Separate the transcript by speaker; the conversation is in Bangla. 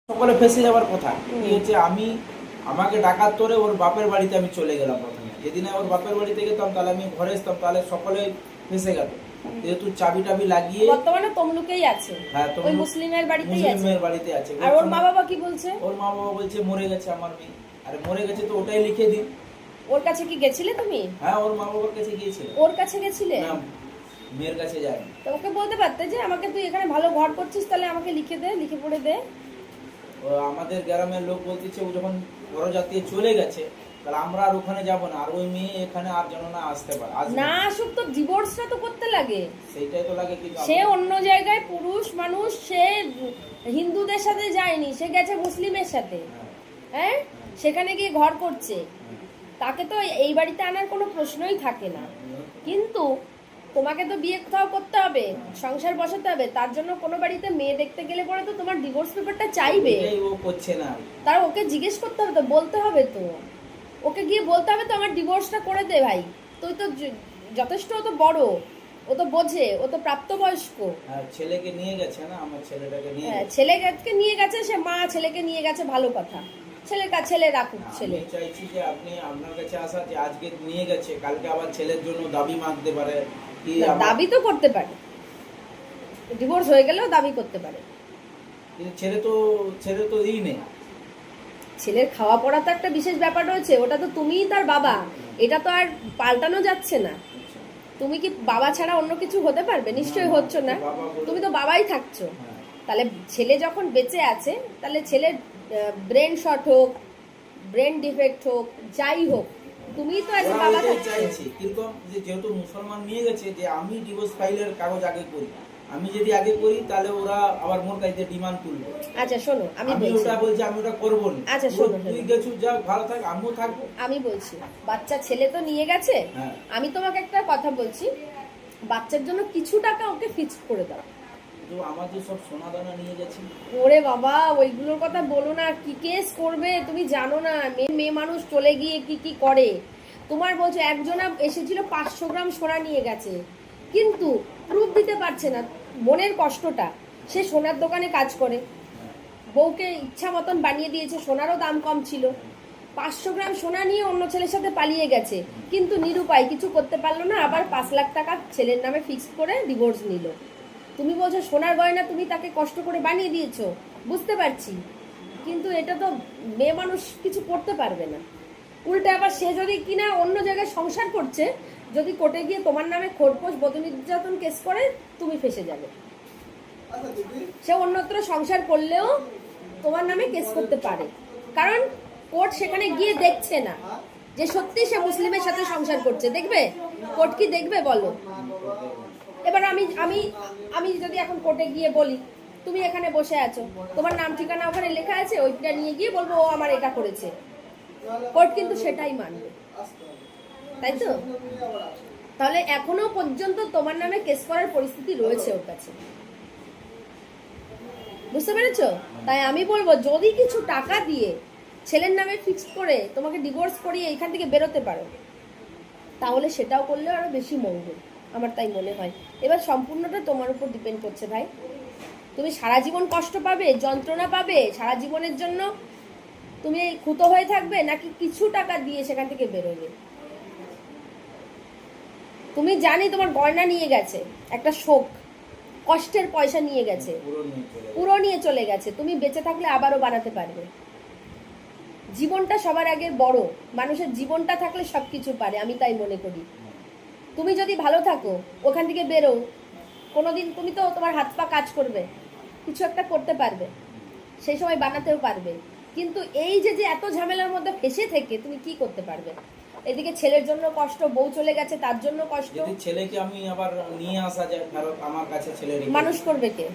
Speaker 1: সকলে ফেসে যাওয়ার কথা কি হচ্ছে, আমি আমাকে ডাকাত তোরে ওর বাপের বাড়িতে আমি চলে গেলাম। প্রথমে যেদিন ওর বাপের বাড়িতে গেতাম তাহলে আমি ঘরে আসতাম, তাহলে সকলে ফেসে গেল। যেহেতু চাবি টাবি লাগিয়ে
Speaker 2: বর্তমানে তমলুকেই আছে,
Speaker 1: হ্যাঁ
Speaker 2: ওই মুসলিমের বাড়িতেই আছে।
Speaker 1: মুসলিমের বাড়িতে আছে।
Speaker 2: আর ওর মা বাবা কি বলছে?
Speaker 1: ওর মা বাবা বলছে মরে গেছে আমার মেয়ে। আরে মরে গেছে তো ওটাই লিখে দিন।
Speaker 2: ওর কাছে কি গেছিলে তুমি?
Speaker 1: হ্যাঁ, ওর মা বাবার কাছে গিয়েছিল।
Speaker 2: ওর কাছে গেছিলে?
Speaker 1: না, মেয়ের কাছে যায়নি।
Speaker 2: তো ওকে বলতে পারতে যে আমাকে তুই এখানে ভালো ঘর করছিস, তাহলে আমাকে লিখে দে, লিখে পড়ে দে।
Speaker 1: ও আমাদের গ্রামের লোক বলতেছে ও যখন বড় জাতীয় চলে গেছে তাহলে আমরা আর ওখানে যাব না, আর ওই মেয়ে এখানে আর যেন না আসতে পারে।
Speaker 2: না আসুক তো ডিভোর্সটা তো করতে লাগে।
Speaker 1: সেইটাই তো লাগে, কিন্তু
Speaker 2: সে অন্য জায়গায় পুরুষ মানুষ, সে হিন্দুদের সাথে যায়নি, সে গেছে মুসলিমের সাথে। হ্যাঁ, সেখানে গিয়ে ঘর করছে, তাকে তো এই বাড়িতে আনার কোনো প্রশ্নই থাকে না। কিন্তু তোমাকে তো বিয়ে কোথাও করতে হবে, সংসার বসাতে হবে, তার জন্য কোনো বাড়িতে মেয়ে দেখতে গেলে পরে তো তোমার ডিভোর্স পেপারটা চাইবে।
Speaker 1: ও করছে না।
Speaker 2: তার ওকে জিজ্ঞেস করতে হবে, তো বলতে হবে, তো ওকে গিয়ে বলতে হবে তো আমার ডিভোর্সটা করে দে ভাই। তুই তো যথেষ্ট, ও তো বড়, ও তো বোঝে, ও তো প্রাপ্তবয়স্ক।
Speaker 1: ছেলেকে নিয়ে গেছে না, আমার ছেলেটাকে নিয়ে
Speaker 2: হ্যাঁ, ছেলেকে নিয়ে গেছে, সে মা ছেলেকে নিয়ে গেছে, ভালো কথা। ছেলে রাখুক। ছেলে
Speaker 1: আমি চাইছি যে আপনি আপনার কাছে আসা, যে আজকে নিয়ে গেছে কালকে আবার ছেলের জন্য দাবি মাগতে পারে কি?
Speaker 2: দাবি তো করতে পারে, ডিভোর্স হয়ে গেলেও দাবি করতে পারে।
Speaker 1: কিন্তু ছেলে তো ই নেই।
Speaker 2: ছেলের খাওয়া পড়া তো একটা বিশেষ ব্যাপার রয়েছে, ওটা তো তুমিই তার বাবা, এটা তো আর পাল্টানো যাচ্ছে না। তুমি কি বাবা ছাড়া অন্য কিছু হতে পারবে? নিশ্চয়ই হচ্ছ না, তুমি তো বাবাই থাকছো। তাহলে ছেলে যখন বেঁচে আছে, তাহলে ছেলের ব্রেন শর্ট হোক, ব্রেন ডিফেক্ট হোক, যাই হোক, তুমিই তো একজন বাবা
Speaker 1: চাইছি। কিন্তু যেহেতু মুসলমান নিয়ে গেছে, যে আমি ডিভোর্স ফাইলের কাগজ আগে করি, আমি যদি আগে করি তাহলে ওরা আবার মোর কাছে ডিমান্ড তুলবে।
Speaker 2: আচ্ছা শোনো, আমি
Speaker 1: ওটা বলছি আমি ওটা করবো না।
Speaker 2: আচ্ছা শোনো,
Speaker 1: তুই গেছু, যা ভালো থাক, আমিও থাকবো।
Speaker 2: আমি বলছি, বাচ্চা ছেলে তো নিয়ে গেছে,
Speaker 1: হ্যাঁ।
Speaker 2: আমি তোমাকে একটা কথা বলছি, বাচ্চার জন্য কিছু টাকা ওকে ফিক্স করে দাও।
Speaker 1: আমার যে সব সোনা দানা নিয়ে গেছি।
Speaker 2: ওরে বাবা, ওইগুলোর কথা বলো না, কি কেস করবে তুমি জানো না। মেয়ে মানুষ চলে গিয়ে কি কি করে। তোমার বলছো একজনা এসেছিল 500 গ্রাম সোনা নিয়ে গেছে, কিন্তু প্রুফ দিতে পারছে না মনের কষ্টটা। সে সোনার দোকানে কাজ করে, বউকে ইচ্ছা মতন বানিয়ে দিয়েছে, সোনারও দাম কম ছিল। 500 গ্রাম সোনা নিয়ে অন্য ছেলের সাথে পালিয়ে গেছে, কিন্তু নিরুপায়, কিছু করতে পারলো না। আবার 5 লাখ টাকা ছেলের নামে ফিক্স করে ডিভোর্স নিল। তুমি বলছো সোনার গয়না তুমি তাকে কষ্ট করে বানিয়ে দিয়েছো, বুঝতে পারছি, কিন্তু এটা তো মেয়ে মানুষ কিছু করতে পারবে না। উল্টে আবার সে যদি কিনা অন্য জায়গায় সংসার করছে, যদি কোর্টে গিয়ে তোমার নামে খোরপোশ বধূ নির্যাতন কেস করে, তুমি ফেসে যাবে। সে অন্যত্র সংসার করলেও তোমার নামে কেস করতে পারে, কারণ কোর্ট সেখানে গিয়ে দেখছে না যে সত্যি সে মুসলিমের সাথে সংসার করছে। দেখবে কোর্ট কি দেখবে বলো? এবার আমি আমি আমি যদি এখন কোর্টে গিয়ে বলি তুমি এখানে বসে আছো, তোমার নাম ঠিকানা ওখানে লেখা আছে, ওইটা নিয়ে গিয়ে বলবো ও আমার এটা করেছে, কোর্ট কিন্তু সেটাই মানবে, তাই তো? তাহলে এখনো পর্যন্ত তোমার নামে কেস করার পরিস্থিতি রয়েছে ওর কাছে, বুঝতে পেরেছো? তাই আমি বলবো যদি কিছু টাকা দিয়ে ছেলের নামে ফিক্সড করে তোমাকে ডিভোর্স করিয়ে এখান থেকে বেরোতে পারো, তাহলে সেটাও করলে আরো বেশি মঙ্গল, আমার তাই মনে হয়। এবার সম্পূর্ণটা তোমার উপর ডিপেন্ড করছে ভাই। তুমি সারা জীবন কষ্ট পাবে, যন্ত্রণা পাবে, সারা জীবনের জন্য তুমি ক্ষুত হয়ে থাকবে, নাকি কিছু টাকা দিয়ে সেখান থেকে বেরোবে? তুমি জানি তোমার গয়না নিয়ে গেছে, একটা শোক, কষ্টের পয়সা নিয়ে গেছে, পুরো নিয়ে চলে গেছে, তুমি বেঁচে থাকলে আবারও বানাতে পারবে। জীবনটা সবার আগে বড়, মানুষের জীবনটা থাকলে সবকিছু পারে, আমি তাই মনে করি। তুমি যদি ভালো থাকো, ওখান থেকে বেরো, কোনোদিন তুমি তো তোমার হাত পা কাজ করবে, কিছু একটা করতে পারবে, সেই সময় বানাতেও পারবে। কিন্তু এই যে এত ঝামেলার মধ্যে ফেসে থেকে তুমি কি করতে পারবে? এদিকে ছেলের জন্য কষ্ট, বউ চলে গেছে তার জন্য কষ্ট।
Speaker 1: যদি ছেলেকে আমি আবার নিয়ে আসা যায় ফেরত আমার কাছে, ছেলে
Speaker 2: মানুষ করবে কে?